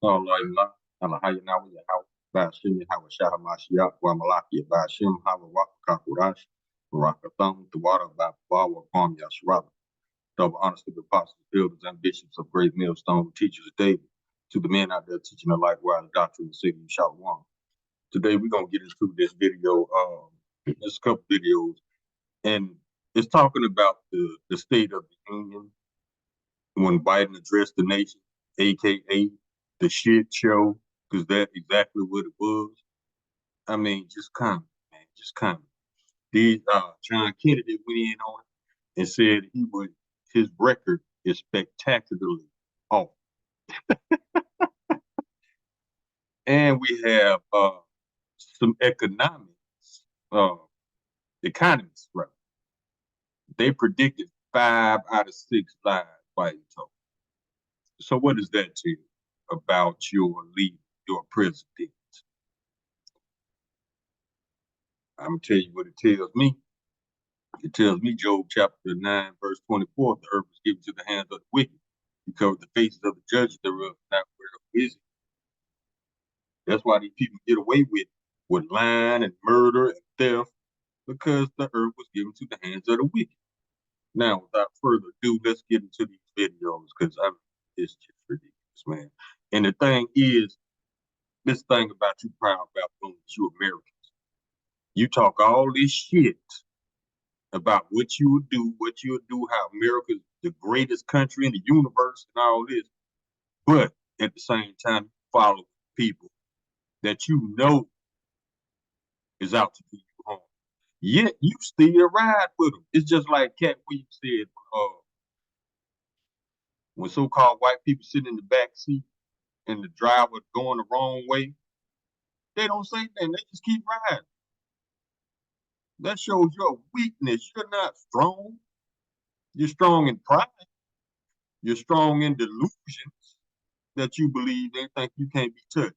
Allah Allah, Alahayna wa Yahweh, Bashim Yahweh Shah Mashiach, wa Malaki, Bashim Hawa Waka Kurash, Rakatham, the water by Bawa Kwam Yashrab. Double honors to the apostles, elders, and bishops of Great Millstone, teachers of David, to the men out there teaching the likewise doctrine of the city of Shalom. Today we're gonna get into this video, there's a couple videos, and it's talking about the state of the union when Biden addressed the nation, aka the shit show, because that's exactly what it was. I mean, just kind of, man, just kind of. These John Kennedy went in on it and said his record is spectacularly off. And we have some economists, right? They predicted 5 out of 6 lies Biden told. So what does that tell you about your leader, your president? I'm gonna tell you what it tells me. It tells me, Job chapter 9, verse 24, the earth was given to the hands of the wicked. He covered the faces of the judges thereof, not whereof is it. That's why these people get away with lying and murder and theft, because the earth was given to the hands of the wicked. Now, without further ado, let's get into these videos, because it's just ridiculous, man. And the thing is, this thing about you proud about you Americans. You talk all this shit about what you would do, how America's the greatest country in the universe and all this. But at the same time, follow people that you know is out to do you harm. Yet you still ride with them. It's just like Cat Williams said, when so-called white people sit in the back seat and the driver going the wrong way, they don't say nothing. They just keep riding. That shows your weakness. You're not strong. You're strong in pride. You're strong in delusions that you believe they think you can't be touched.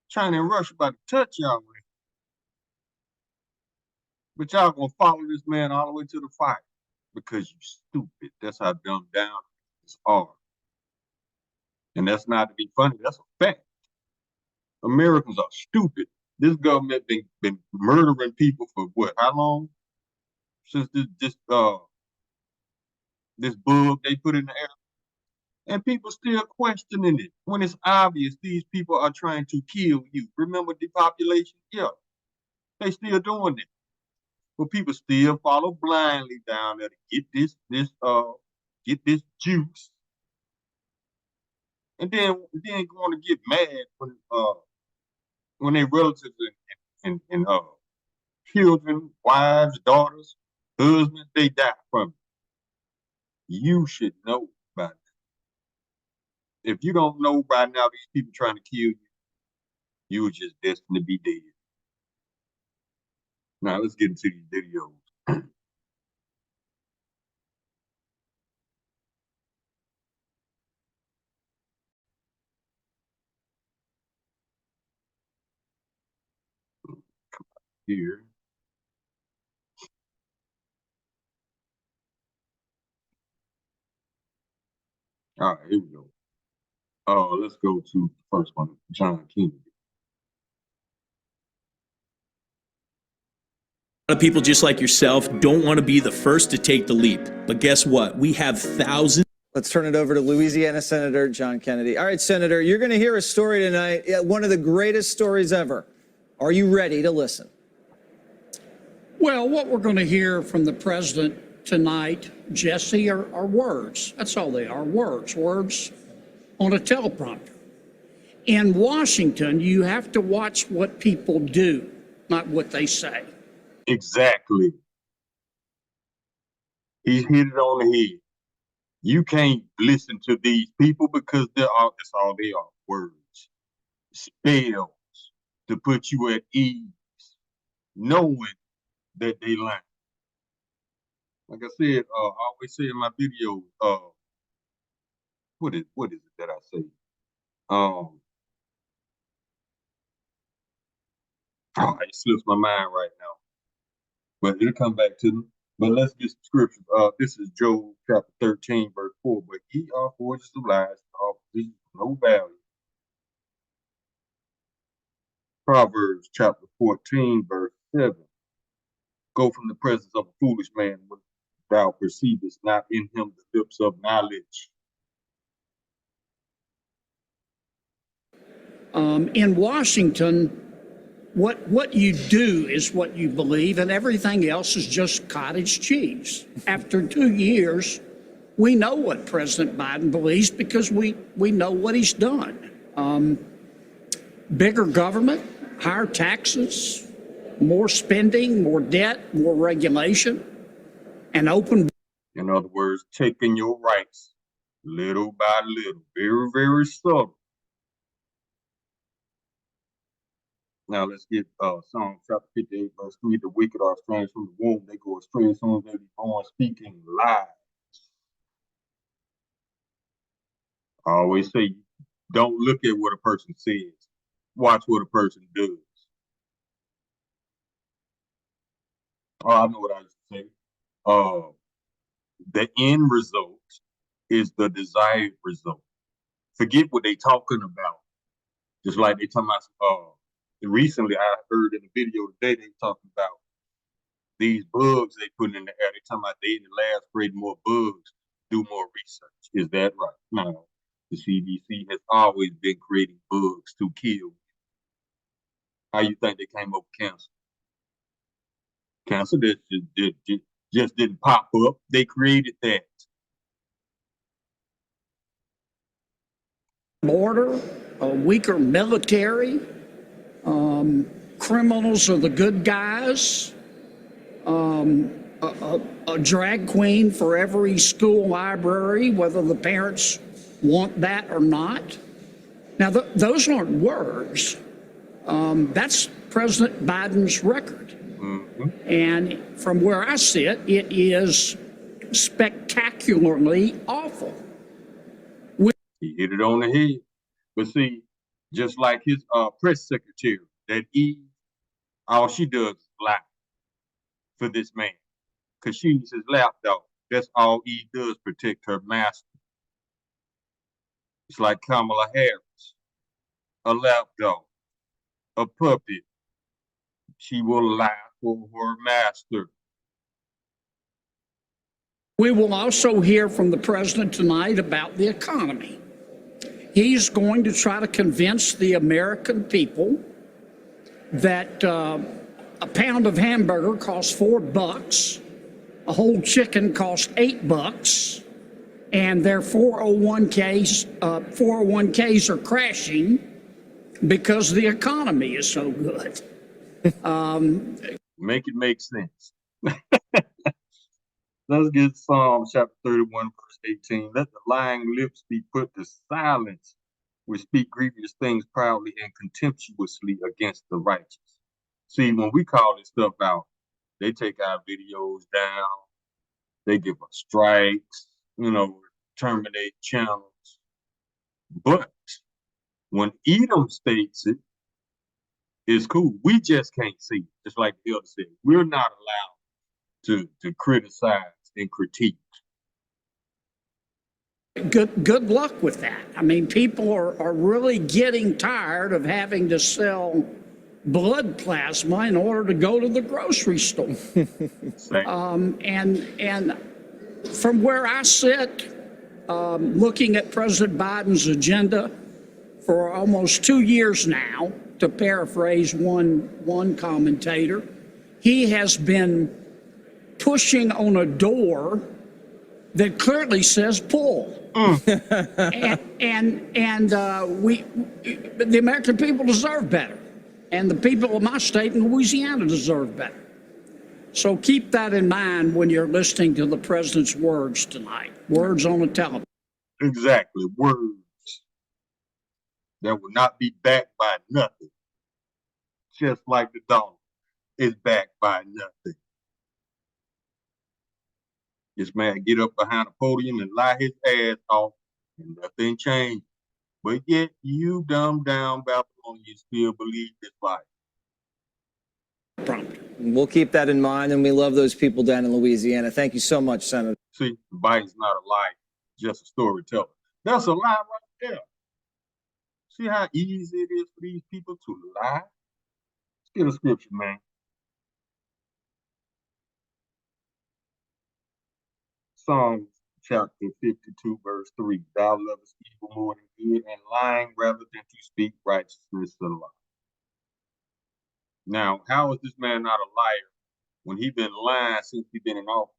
China and Russia about to touch y'all. But y'all gonna follow this man all the way to the fight because you stupid. That's how dumbed down it's are. And that's not to be funny. That's a fact. Americans are stupid. This government been murdering people for what? How long? Since this bug they put in the air, and people still questioning it when it's obvious these people are trying to kill you. Remember depopulation? Yeah, they still doing it, but people still follow blindly down there to get this juice, and then going to get mad when their relatives and children, wives, daughters, husbands, they die from it. You should know by now. If you don't know by now, these people trying to kill you, you were just destined to be dead. Now let's get into these videos. Here. All right, here we go. Let's go to the first one, John Kennedy. A lot of people just like yourself don't want to be the first to take the leap. But guess what? We have thousands. Let's turn it over to Louisiana Senator John Kennedy. All right, Senator, you're going to hear a story tonight, one of the greatest stories ever. Are you ready to listen? Well, what we're going to hear from the president tonight, Jesse, are words. That's all they are, words on a teleprompter. In Washington, you have to watch what people do, not what they say. Exactly. He's hit it on the head. You can't listen to these people because that's all they are, words, spells to put you at ease, knowing that they lying. Like I said, I always say in my videos, what is it that I say? It slips my mind right now, but it'll come back to me. But let's get some scriptures. This is Job chapter 13, verse 4. But ye are forges of lies, all positions of no value. Proverbs chapter 14, verse 7. Go from the presence of a foolish man when thou perceivest not in him the lips of knowledge. In Washington, what you do is what you believe, and everything else is just cottage cheese. After 2 years, we know what President Biden believes because we know what he's done. Bigger government, higher taxes, more spending, more debt, more regulation, and open. In other words, taking your rights little by little, very, very subtle. Now let's get Psalm chapter 58, verse 3. The wicked are estranged from the womb. They go astray as soon as they be born, speaking lies. I always say, don't look at what a person says. Watch what a person does. Oh, I know what I used to say. The end result is the desired result. Forget what they talking about. Just like they talking about, recently I heard in a video today, they talking about these bugs they put in the air. They talking about they in the lab creating more bugs, do more research. Is that right? No. The CDC has always been creating bugs to kill. How you think they came up with cancer? Cancer just didn't pop up. They created that. Border, a weaker military, criminals are the good guys, a drag queen for every school library, whether the parents want that or not. Now, those aren't words. That's President Biden's record. Mm-hmm. And from where I sit, it is spectacularly awful. He hit it on the head. But see, just like his press secretary, that Eve, all she does is lie for this man. Because she's his lapdog. That's all Eve does, protect her master. It's like Kamala Harris, a lapdog, a puppet. She will lie for her master. We will also hear from the president tonight about the economy. He's going to try to convince the American people that a pound of hamburger costs $4, a whole chicken costs $8, and their 401ks are crashing because the economy is so good. Make it make sense. Let's get Psalm chapter 31, verse 18. Let the lying lips be put to silence, which speak grievous things proudly and contemptuously against the righteous. See, when we call this stuff out, they take our videos down. They give us strikes, terminate channels. But when Edom states it, it's cool. We just can't see it. Just like the elder said, we're not allowed to criticize and critique. Good luck with that. I mean, people are really getting tired of having to sell blood plasma in order to go to the grocery store. And from where I sit, looking at President Biden's agenda for almost 2 years now, to paraphrase one commentator, he has been pushing on a door that clearly says pull. The American people deserve better. And the people of my state in Louisiana deserve better. So keep that in mind when you're listening to the president's words tonight. Words on the television. Exactly. Words that will not be backed by nothing. Just like the dollar is backed by nothing. This man get up behind a podium and lie his ass off and nothing changed. But yet you dumb down Babylonians still believe this lie. We'll keep that in mind, and we love those people down in Louisiana. Thank you so much, Senator. See, Biden's not a lie, just a storyteller. That's a lie right there. See how easy it is for these people to lie? Get a scripture, man. Psalms chapter 52, verse 3. Thou lovest evil more than good, and lying rather than to speak righteousness and lie. Now, how is this man not a liar when he been lying since he been in office?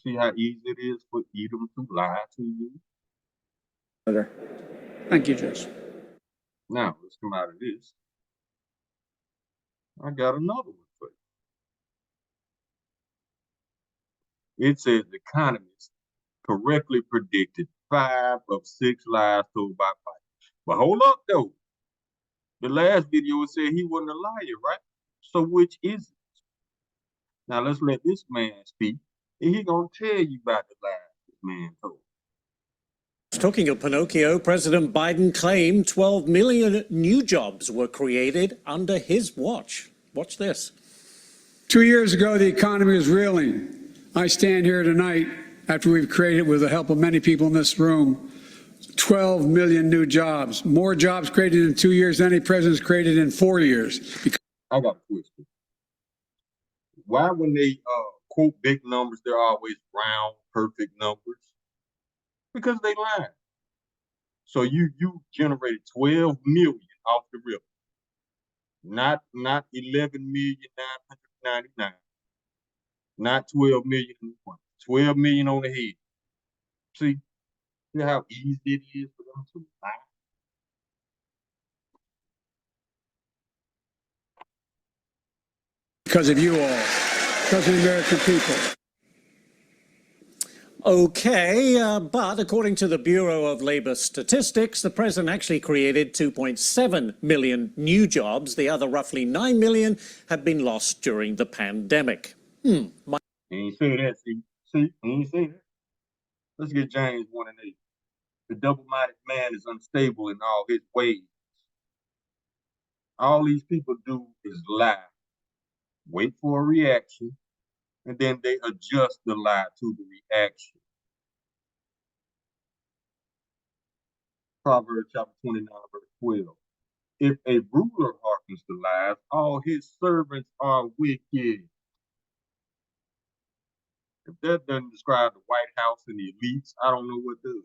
See how easy it is for Edom to lie to you? Senator. Thank you, Jesse. Now, let's come out of this. I got another one for you. It says the economists correctly predicted 5 of 6 lies told by Biden. But hold up, though. The last video said he wasn't a liar, right? So which is it? Now let's let this man speak, and he gonna tell you about the lies this man told. Talking of Pinocchio, President Biden claimed 12 million new jobs were created under his watch. Watch this. 2 years ago, the economy was reeling. I stand here tonight after we've created, with the help of many people in this room, 12 million new jobs. More jobs created in 2 years than any president's created in 4 years. I got a question. Why when they quote big numbers, they're always round, perfect numbers? Because they lie. So you generated 12 million off the rip. Not 11,999,000. Not 12 million. 12 million on the head. See how easy it is for them to lie? Because of you all, because of the American people. Okay, but according to the Bureau of Labor Statistics, the president actually created 2.7 million new jobs. The other roughly 9 million have been lost during the pandemic. He ain't say that, see, he ain't say that. Let's get James 1:8. The double-minded man is unstable in all his ways. All these people do is lie, wait for a reaction, and then they adjust the lie to the reaction. Proverbs chapter 29, verse 12. If a ruler hearkens to lies, all his servants are wicked. If that doesn't describe the White House and the elites, I don't know what does.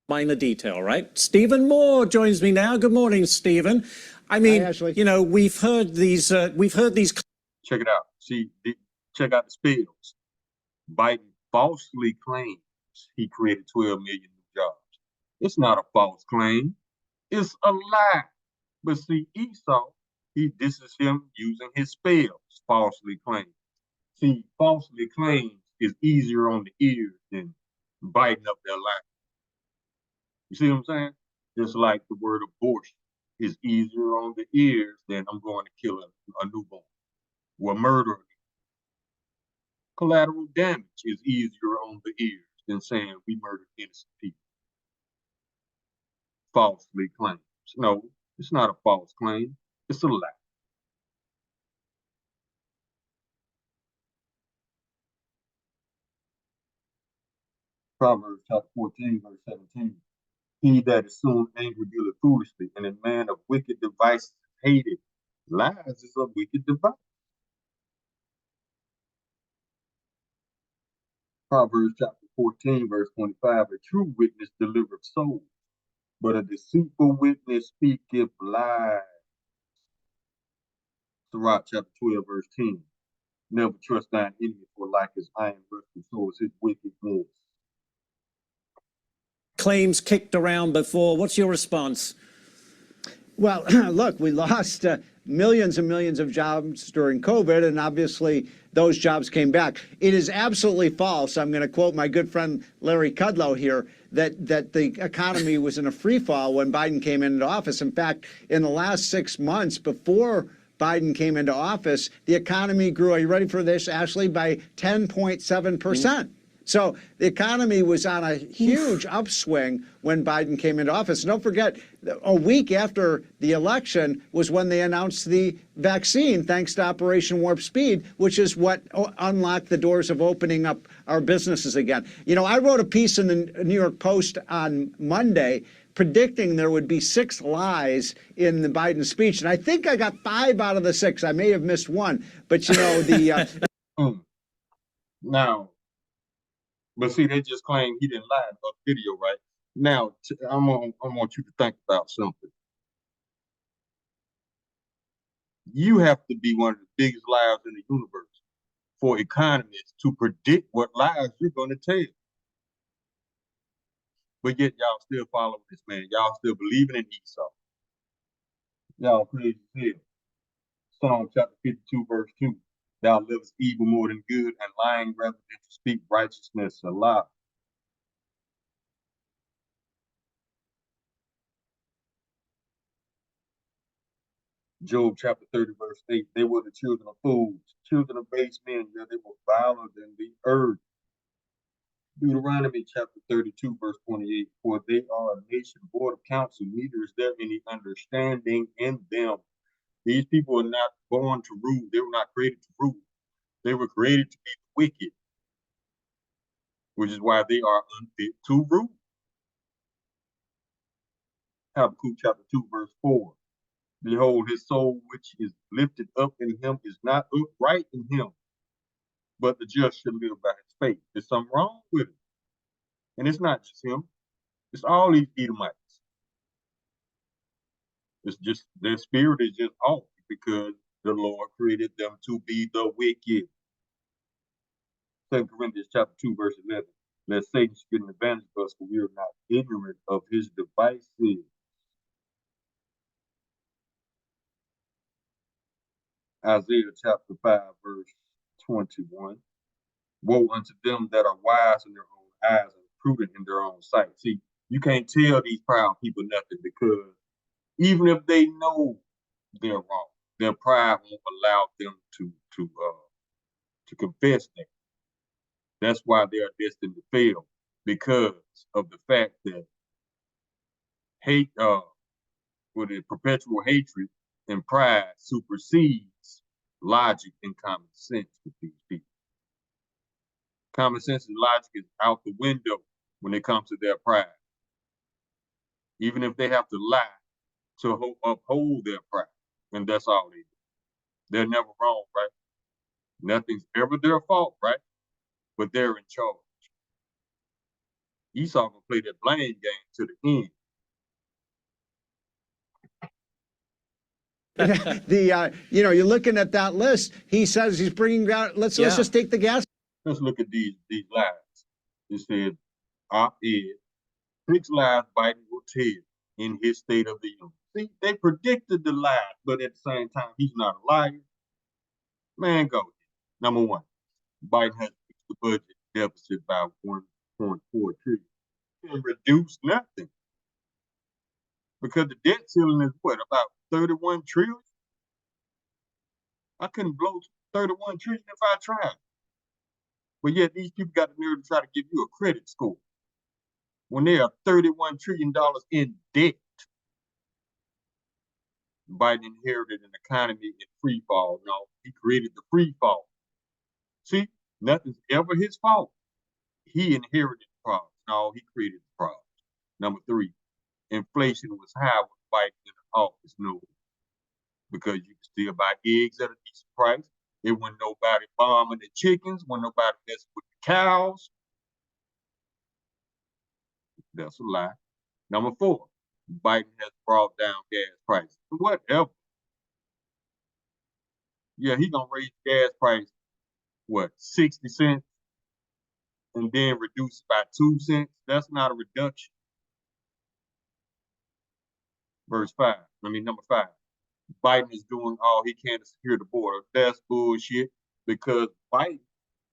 Minor detail, right? Stephen Moore joins me now. Good morning, Stephen. I mean, you know, we've heard these. Check it out. See, check out the spells. Biden falsely claims he created 12 million new jobs. It's not a false claim. It's a lie. But see, Esau, this is him using his spells, falsely claims. See, falsely claims is easier on the ears than biting up their lie. You see what I'm saying? Just like the word abortion is easier on the ears than I'm going to kill a newborn or murder. Collateral damage is easier on the ears than saying we murdered innocent people. Falsely claims. No, it's not a false claim. It's a lie. Proverbs chapter 14, verse 17. He that is soon angry dealeth foolishly, and a man of wicked devices is hated. Lies is a wicked device. Proverbs chapter 14, verse 25. A true witness delivereth souls, but a deceitful witness speaketh lies. Sirach chapter 12, verse 10. Never trust thine enemy, for like his iron rusted, so is his wickedness. Claims kicked around before. What's your response? Well, look, we lost millions and millions of jobs during COVID, and obviously those jobs came back. It is absolutely false. I'm going to quote my good friend Larry Kudlow here, that the economy was in a free fall when Biden came into office. In fact, in the last 6 months before Biden came into office, the economy grew, are you ready for this, Ashley, by 10.7%. So the economy was on a huge upswing when Biden came into office. And don't forget, a week after the election was when they announced the vaccine, thanks to Operation Warp Speed, which is what unlocked the doors of opening up our businesses again. You know, I wrote a piece in the New York Post on Monday predicting there would be 6 lies in the Biden speech. And I think I got 5 out of the 6. I may have missed one. But, you know, the... Now, but see, they just claim he didn't lie about the video, right? Now, I want you to think about something. You have to be one of the biggest liars in the universe for economists to predict what lies you're going to tell. But yet y'all still following this man. Y'all still believing in Esau. Y'all crazy as hell. Psalm chapter 52, verse 2. Thou livest evil more than good, and lying rather than to speak righteousness a lie. Job chapter 30, verse 8. They were the children of fools, children of base men, yet they were viler than the earth. Deuteronomy chapter 32, verse 28. For they are a nation void of counsel, neither is there any understanding in them. These people are not born to rule. They were not created to rule. They were created to be the wicked, which is why they are unfit to rule. Habakkuk chapter 2, verse 4. Behold, his soul which is lifted up in him is not upright in him, but the just shall live by his faith. There's something wrong with it. And it's not just him. It's all these Edomites. It's just, their spirit is just off because the Lord created them to be the wicked. 2 Corinthians chapter 2, verse 11. Lest Satan should get an advantage of us, for we are not ignorant of his devices. Isaiah chapter 5, verse 21. Woe unto them that are wise in their own eyes and prudent in their own sight. See, you can't tell these proud people nothing, because even if they know they're wrong, their pride won't allow them to confess that. That's why they are destined to fail, because of the fact that hate, with a perpetual hatred and pride supersedes logic and common sense with these people. Common sense and logic is out the window when it comes to their pride. Even if they have to lie to uphold their pride, and that's all they do. They're never wrong, right? Nothing's ever their fault, right? But they're in charge. Esau gonna play that blame game to the end. You know, you're looking at that list. He says he's bringing down. Let's just take the gas. Let's look at these lies. It said, op-ed, 6 lies Biden will tell in his State of the Union. See, they predicted the lies, but at the same time, he's not a liar. Man, go. Number 1, Biden has fixed the budget deficit by 1.4 trillion. And reduce nothing. Because the debt ceiling is what, about 31 trillion? I couldn't blow 31 trillion if I tried. But yet these people got the nerve to try to give you a credit score when they are $31 trillion in debt. Biden inherited an economy in free fall. No, he created the free fall. See, nothing's ever his fault. He inherited the problems. No, he created the problems. Number 3, inflation was high when Biden in the office. No, because you can still buy eggs at a decent price. There wasn't nobody bombing the chickens, wasn't nobody messing with the cows. That's a lie. Number 4, Biden has brought down gas prices. Whatever. Yeah, he gonna raise the gas price, what, 60 cents? And then reduce it by 2 cents? That's not a reduction. Number 5. Biden is doing all he can to secure the border. That's bullshit, because Biden,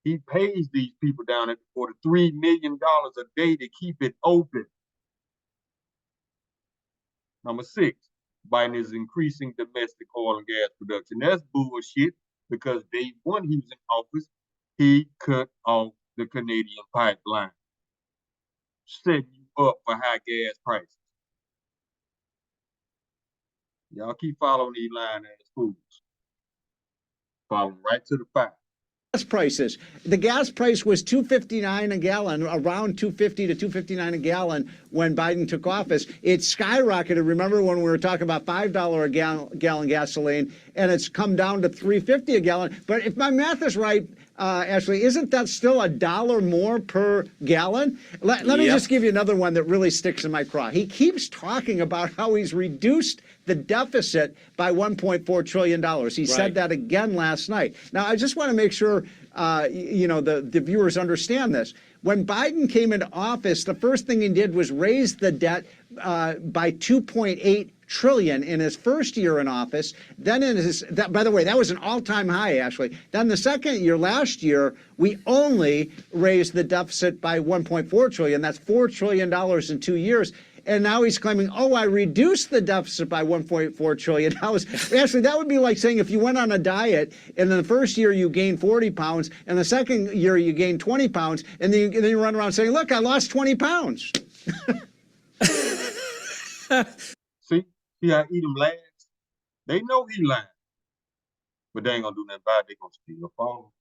he pays these people down at the border $3 million a day to keep it open. Number 6, Biden is increasing domestic oil and gas production. That's bullshit, because day 1 he was in office, he cut off the Canadian pipeline, setting you up for high gas prices. Y'all keep following these lying ass fools. Following right to the fire. Gas prices. The gas price was $2.59 a gallon, around $2.50 to $2.59 a gallon when Biden took office. It skyrocketed. Remember when we were talking about $5 a gallon gasoline, and it's come down to $3.50 a gallon. But if my math is right, Ashley, isn't that still $1 more per gallon? Let me just give you another one that really sticks in my craw. He keeps talking about how he's reduced the deficit by $1.4 trillion. He said that again last night. Now, I just want to make sure, the viewers understand this. When Biden came into office, the first thing he did was raise the debt by $2.8 trillion in his first year in office. Then by the way, that was an all-time high, Ashley. Then the second year, last year, we only raised the deficit by $1.4 trillion. That's $4 trillion in 2 years. And now he's claiming, oh, I reduced the deficit by $1.4 trillion. Actually, that would be like saying if you went on a diet and in the first year you gained 40 pounds and the second year you gained 20 pounds and then you run around saying, look, I lost 20 pounds. See how Edom laughs? They know he lying. But they ain't gonna do nothing about it. They gonna still follow.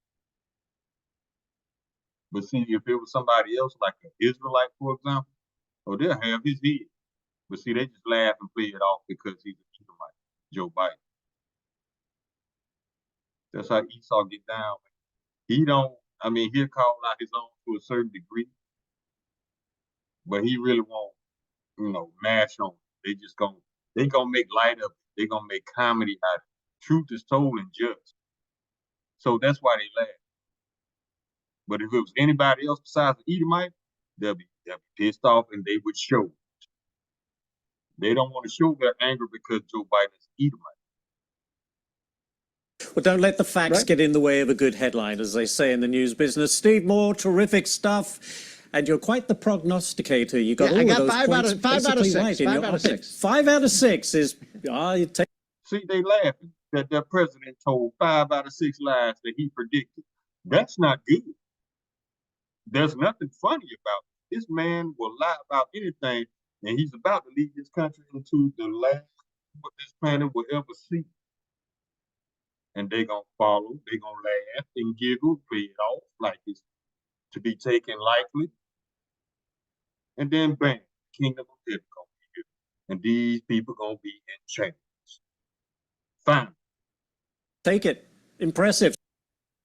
But see, if it was somebody else, like an Israelite, for example, they'll have his head. But see, they just laugh and play it off because he's an Edomite, Joe Biden. That's how Esau get down. He'll call out his own to a certain degree. But he really won't, mash on it. They gonna make light of it. They gonna make comedy out of it. Truth is told and just. So that's why they laugh. But if it was anybody else besides the Edomite, they'll be pissed off and they would show it. They don't want to show their anger because Joe Biden is Edomite. Well, don't let the facts get in the way of a good headline, as they say in the news business. Steve Moore, terrific stuff. And you're quite the prognosticator. You got all of those points basically right in your op-ed. 5 out of 6 is See, they laughing that their president told 5 out of 6 lies that he predicted. That's not good. There's nothing funny about it. This man will lie about anything, and he's about to lead this country into the last what this planet will ever see. And they gonna follow, they gonna laugh and giggle, play it off like it's to be taken lightly. And then bang, kingdom of heaven gonna be here. And these people gonna be in chains. Fine. take it. Impressive.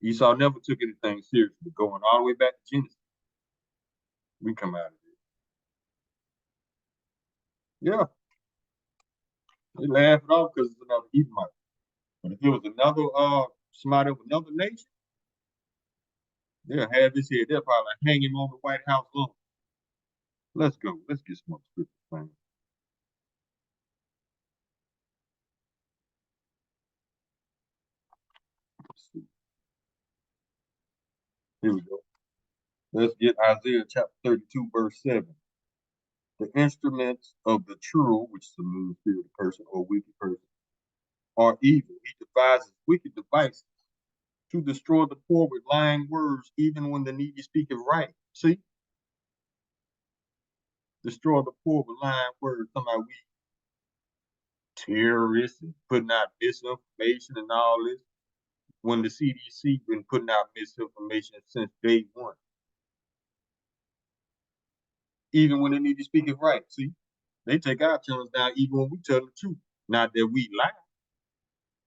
Esau never took anything seriously, going all the way back to Genesis. We come out of it. Yeah. They laugh it off because it's another Edomite. But if it was another somebody of another nation, they'll have this here. They'll probably hang him on the White House lawn. Let's go. Let's get some more scripture, man. Let's see. Here we go. Let's get Isaiah chapter 32, verse 7. The instruments of the true, which is a mean-spirited person or wicked person, are evil. He devises wicked devices to destroy the poor with lying words, even when the needy speaketh right. See? Destroy the poor with lying words. Somehow we terrorists and putting out misinformation and all this. When the CDC been putting out misinformation since day one. Even when they need to speak it right. See, they take our channels down even when we tell the truth. Not that we lie,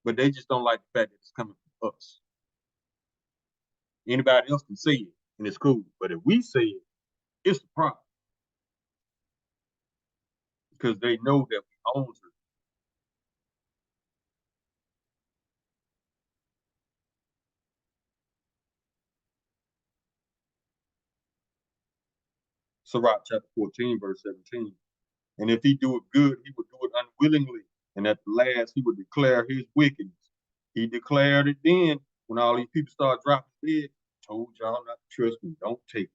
but they just don't like the fact that it's coming from us. Anybody else can say it, and it's cool. But if we say it, it's a problem. Because they know that we own it. Sirach chapter 14, verse 17. And if he do it good, he would do it unwillingly. And at the last, he would declare his wickedness. He declared it then when all these people started dropping dead. Told y'all not to trust me. Don't take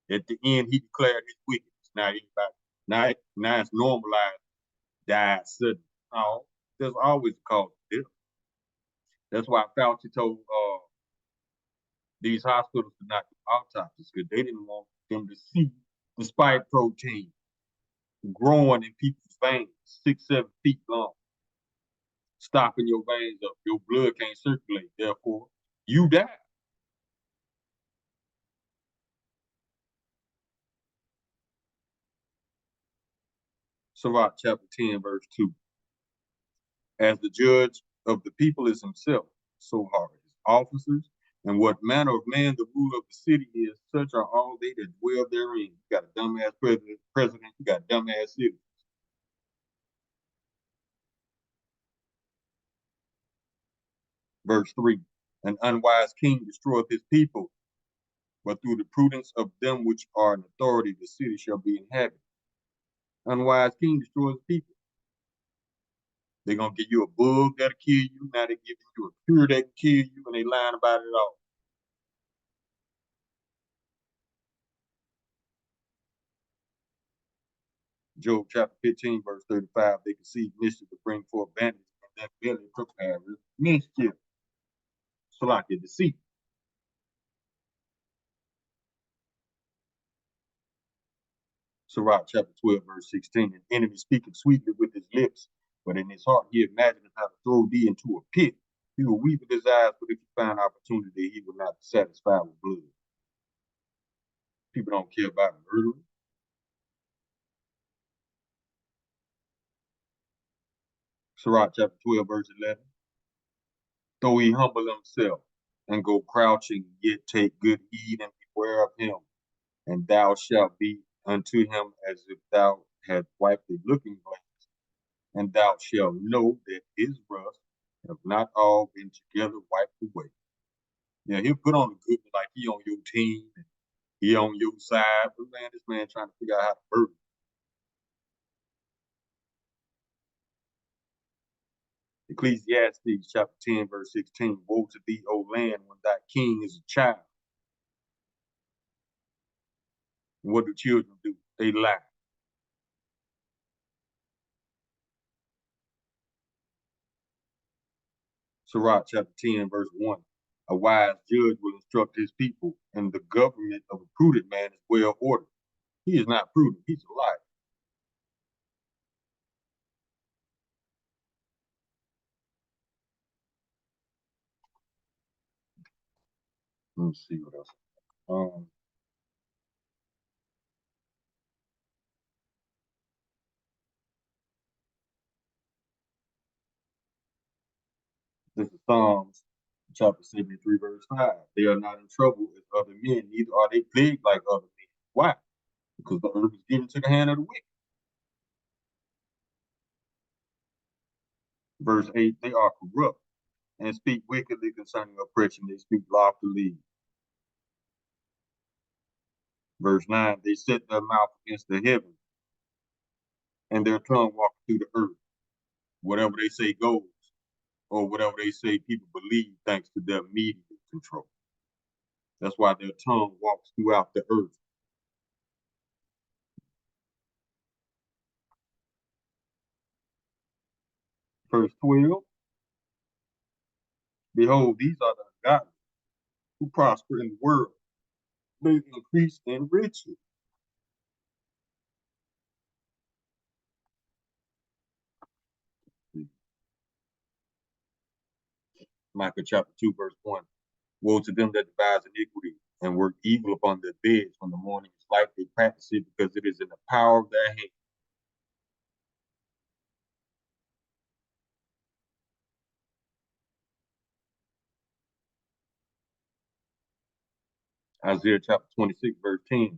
it. At the end, he declared his wickedness. Now it's normalized. Died suddenly. No, there's always a cause of death. That's why Fauci told These hospitals did not do autopsies because they didn't want them to see the spike protein growing in people's veins, 6, 7 feet long, stopping your veins up. Your blood can't circulate, therefore, you die. Sirach chapter 10, verse 2. As the judge of the people is himself, so are his officers, and what manner of man the ruler of the city is, such are all they that dwell therein. You got a dumbass president, you got dumbass citizens. Verse 3. An unwise king destroyeth his people, but through the prudence of them which are in authority, the city shall be inhabited. Unwise king destroys people. They're gonna give you a bug that'll kill you. Now they're giving you a cure that can kill you, and they lying about it all. Job chapter 15, verse 35. They conceive mischief to bring forth vanity, and that belly prepare mischief. So like a deceit. Sirach chapter 12, verse 16. An enemy speaketh sweetly with his lips, but in his heart he imagineth how to throw thee into a pit. He will weep with his eyes, but if he find opportunity, he will not be satisfied with blood. People don't care about murder. Sirach chapter 12, verse 11. Though he humble himself and go crouching, yet take good heed and beware of him, and thou shalt be unto him as if thou had wiped a looking glass, and thou shalt know that his rust have not all been together wiped away. Yeah, he'll put on a good one like he on your team, and he on your side, but man, this man trying to figure out how to murder. Ecclesiastes chapter 10, verse 16. Woe to thee, O land, when thy king is a child. And what do children do? They lie. Sirach chapter 10, verse 1. A wise judge will instruct his people, and the government of a prudent man is well ordered. He is not prudent, he's a liar. Let me see what else. This is Psalms chapter 73, verse 5. They are not in trouble as other men, neither are they plagued like other men. Why? Because the earth is given to the hand of the wicked. Verse 8, they are corrupt and speak wickedly concerning oppression. They speak loftily. Verse 9, they set their mouth against the heavens, and their tongue walks through the earth. Whatever they say goes, or whatever they say people believe thanks to their media control. That's why their tongue walks throughout the earth. Verse 12, behold, these are the ungodly who prosper in the world. They increase in riches. Micah chapter 2, verse 1. Woe to them that devise iniquity and work evil upon their beds when the morning is light. They practice it because it is in the power of their hand. Isaiah chapter 26, verse 10.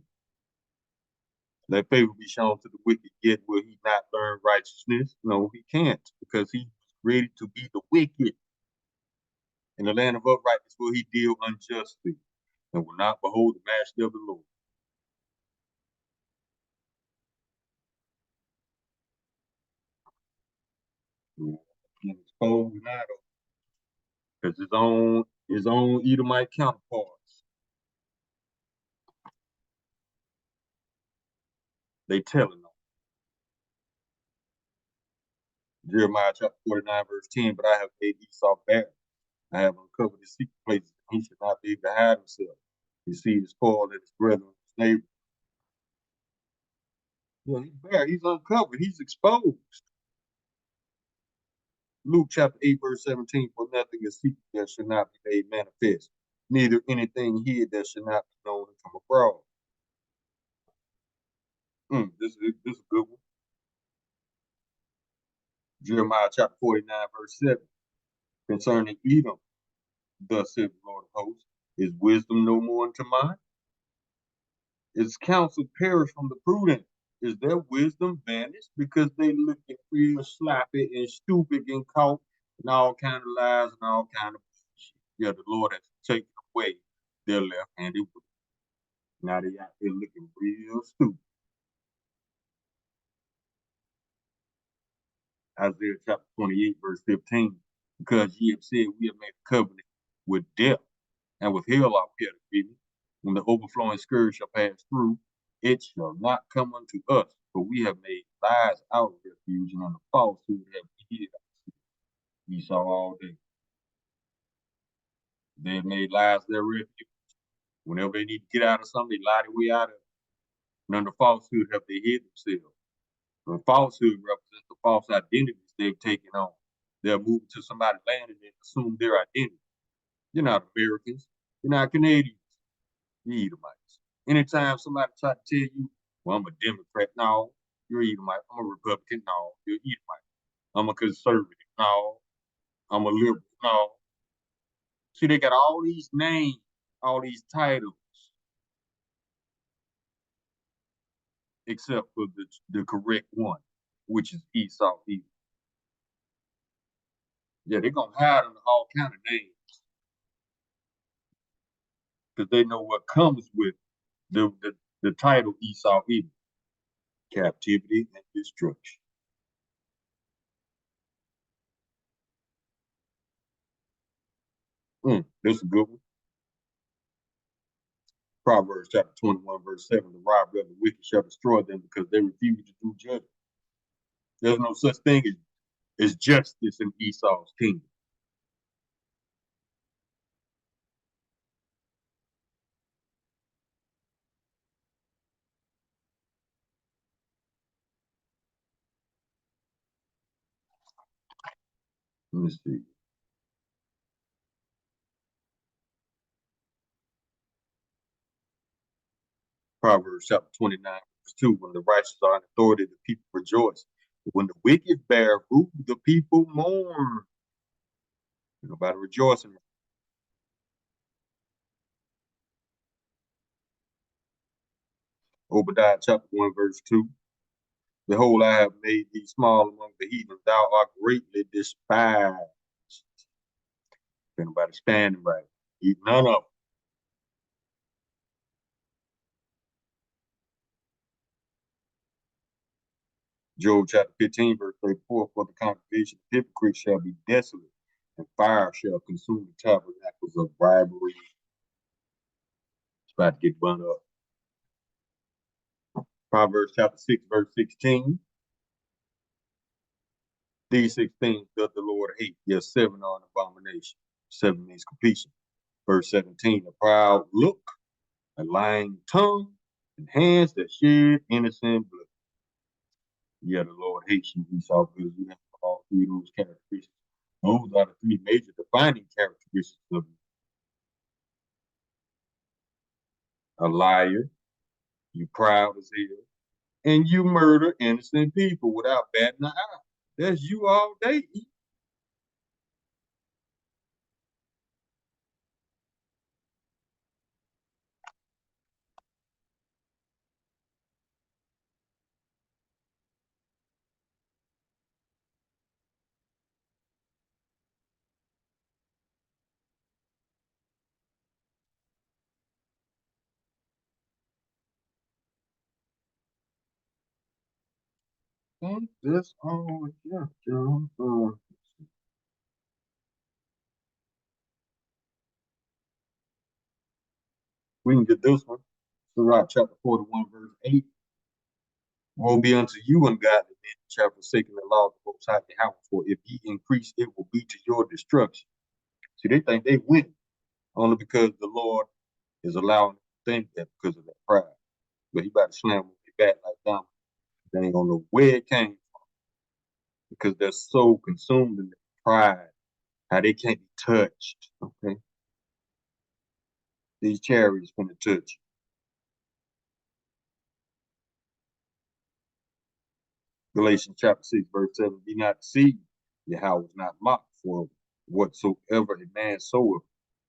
Let favor be shown to the wicked, yet will he not learn righteousness? No, he can't, because he's ready to be the wicked. In the land of uprightness will he deal unjustly, and will not behold the majesty of the Lord. Getting exposed now, because his own Edomite counterparts, they telling them. Jeremiah chapter 49, verse 10, but I have made Esau barren. I have uncovered the secret places He should not be able to hide himself. His seed is spoiled in his brethren, his neighbor. Yeah, he's bare. He's uncovered. He's exposed. Luke chapter 8, verse 17, for nothing is secret that should not be made manifest, neither anything hid that should not be known and come abroad. This is a good one. Jeremiah chapter 49, verse 7, concerning Edom, thus says the Lord of hosts, is wisdom no more unto mine? Is counsel perished from the prudent? Is their wisdom vanished because they looking real sloppy and stupid and caught in all kind of lies and all kind of bullshit? Yeah, the Lord has taken away their left-handed wisdom. Now they out there looking real stupid. Isaiah chapter 28, verse 15, because ye have said we have made a covenant with death, and with hell our we had agreement. When the overflowing scourge shall pass through, it shall not come unto us, for we have made lies our refuge, and on the falsehood have we hid Esau all day. They have made lies their refuge. Whenever they need to get out of something, they lie their way out of it. And under falsehood have they hid themselves. And falsehood represents the false identities they've taken on. They'll move to somebody's land and then assume their identity. You're not Americans. You're not Canadians. You're Edomites. Anytime somebody try to tell you, well, I'm a Democrat, no, you're Edomite. I'm a Republican, no, you're Edomite. I'm a conservative, no, I'm a liberal, no. See, they got all these names, all these titles, except for the correct one, which is Esau Edom. Yeah, they're gonna hide under all kind of names because they know what comes with the title Esau Edom: captivity and destruction. This is a good one. Proverbs chapter 21, verse 7, the robbery of the wicked shall destroy them because they refuse to do judgment. There's no such thing as justice in Esau's kingdom. Let me see. Proverbs chapter 29, verse 2, when the righteous are in authority, the people rejoice. But when the wicked bear rule, the people mourn. Nobody rejoicing. Obadiah chapter 1, verse 2. Behold, I have made thee small among the heathen. Thou art greatly despised. Anybody standing right? Eat none of them. Job chapter 15, verse 34, for the congregation of hypocrites shall be desolate, and fire shall consume the tabernacles of bribery. It's about to get burned up. Proverbs chapter 6, verse 16. These 6 things doth the Lord hate. Yes, 7 are an abomination. 7 means completion. Verse 17, a proud look, a lying tongue, and hands that shed innocent blood. Yeah, the Lord hates you, Esau, because you have all 3 of those characteristics. Those are the 3 major defining characteristics of you. A liar, you proud as hell, and you murder innocent people without batting an eye. That's you all day. This all, yeah, John. We can get this one. Sirach chapter 41, verse 8. Woe be unto you, ungodly men, which have forsaken the law of the Most High Yahweh, for if ye increase, it will be to your destruction. See, they think they win. Only because the Lord is allowing them to think that because of that pride. But he about to slam them back like Dominic. They ain't gonna know where it came from. Because they're so consumed in their pride, how they can't be touched. Okay. These chariots gonna touch you. Galatians chapter 6, verse 7, be not deceived, Yahweh is not mocked, for whatsoever a man soweth,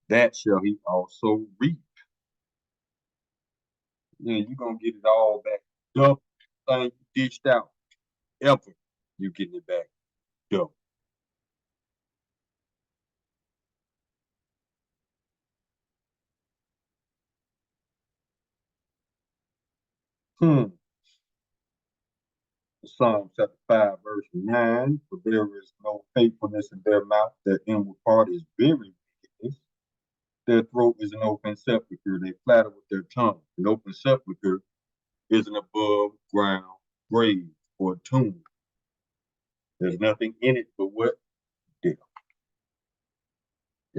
that shall he also reap. Yeah, you're gonna get it all back. Double thing you dished out. Ever you getting it back. Double. Psalm chapter 5, verse 9, for there is no faithfulness in their mouth, their inward part is very wickedness. Their throat is an open sepulchre, they flatter with their tongue. An open sepulchre is an above ground grave or tomb. There's nothing in it but what? Death.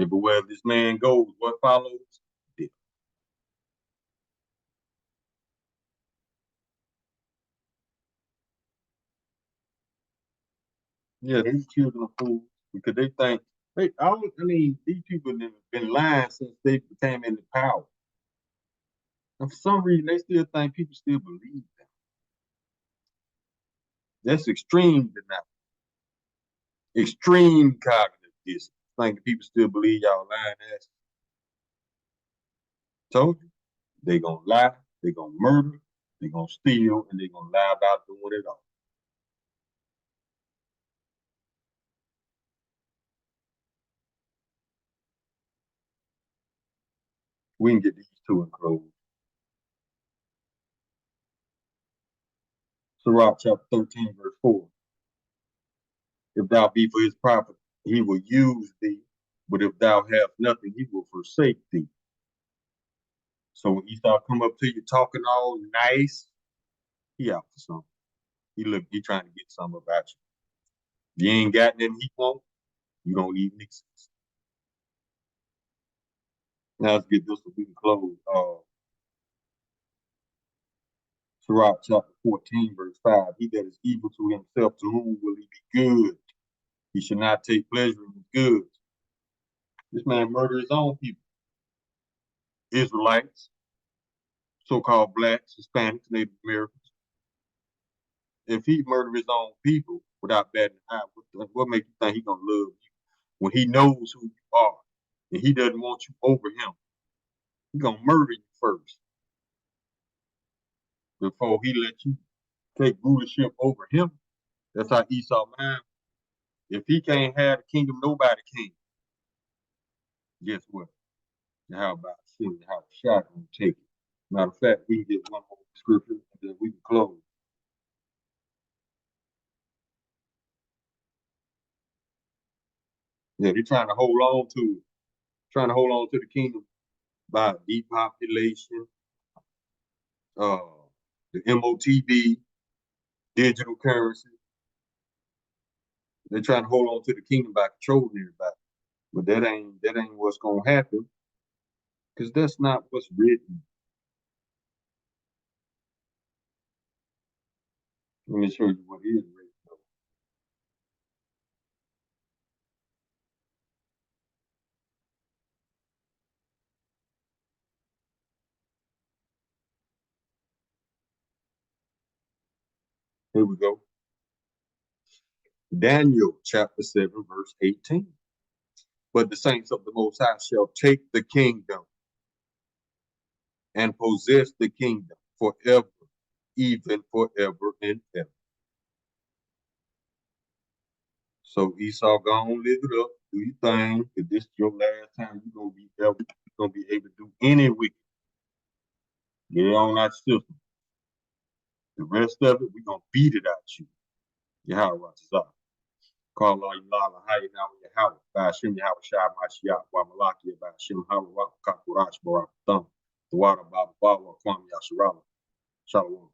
Everywhere this man goes, what follows? Death. Yeah, these children are fools because they think these people have been lying since they became in the power. And for some reason, they still think people still believe them. That's extreme denial. Extreme cognitive dissonance. Thinking people still believe y'all lying ass. Told you, they gonna lie, they gonna murder, they gonna steal, and they gonna lie about doing it all. We can get these two in close. Sirach chapter 13, verse 4. If thou be for his profit, he will use thee, but if thou have nothing, he will forsake thee. So when he start coming up to you talking all nice, he out for something. He trying to get something about you. You ain't got nothing he want, you don't even exist. Now let's get this so we can close. Sirach chapter 14, verse 5. He that is evil to himself, to whom will he be good? He should not take pleasure in his goods. This man murdered his own people. Israelites, so-called blacks, Hispanics, Native Americans. If he murdered his own people without batting an eye, what makes you think he's gonna love you when he knows who you are and he doesn't want you over him? He's gonna murder you first before he let you take rulership over him. That's how Esau mind. If he can't have the kingdom, nobody can. Guess what? How about shooting how a shot and take it? Matter of fact, we can get one more scripture and then we can close. Yeah, they're trying to hold on to it. Trying to hold on to the kingdom by depopulation, the MOTB, digital currency. They're trying to hold on to the kingdom by controlling everybody. But that ain't what's gonna happen. Because that's not what's written. Let me show you what is written. Here we go. Daniel chapter 7, verse 18. But the saints of the Most High shall take the kingdom and possess the kingdom forever, even forever and ever. So Esau, go on, live it up, do your thing, because this is your last time you're gonna be able to do any wicked. Get it on that system. The rest of it, we're gonna beat it out you. Yahweh Ratzah. Call Allah Yalala Hayy now Yahweh. Bashim Yahweh Shai Mashiach. Wa Malaki Bashim Hawa Kakurash Barak Thumb. The water Baba Bawa Kwam Yasharala. Shalom.